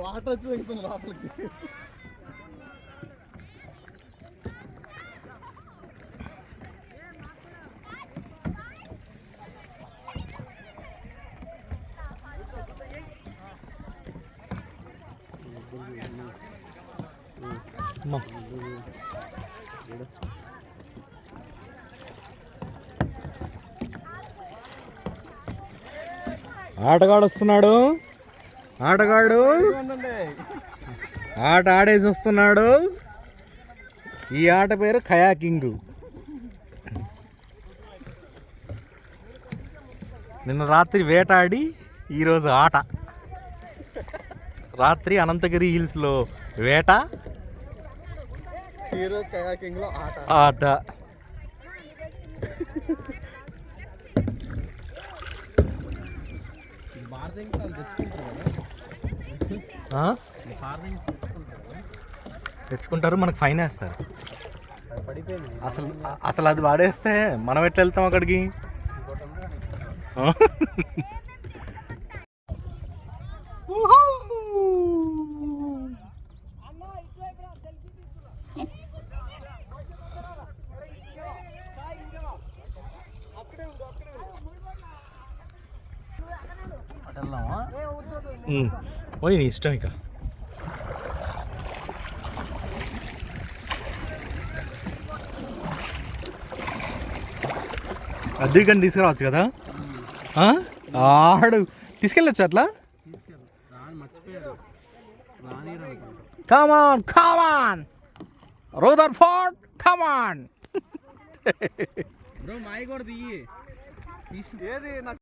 Water వచ్చి తగ్గుతుంది లోపలికి. ఆటగాడు వస్తున్నాడు. ఆటగాడు ఆట ఆడేసి వస్తున్నాడు. ఈ ఆట పేరు కయాకింగ్. నిన్న రాత్రి వేటాడి ఈరోజు ఆట. రాత్రి అనంతగిరి హిల్స్లో వేట, ఈరోజు కయాకింగ్లో ఆట. ఆట. తెచ్చుకుంటారు, మనకు ఫైన్ వేస్తారు. అసలు అది వాడేస్తే మనం ఎట్లా వెళ్తాం అక్కడికి? పోయి నీ ఇష్టం. ఇక అద్దె కానీ తీసుకురావచ్చు కదా. ఆడు తీసుకెళ్ళచ్చు అట్లా. కమాన్ కమాన్ రూదర్ఫోర్డ్ కమాన్. ఏది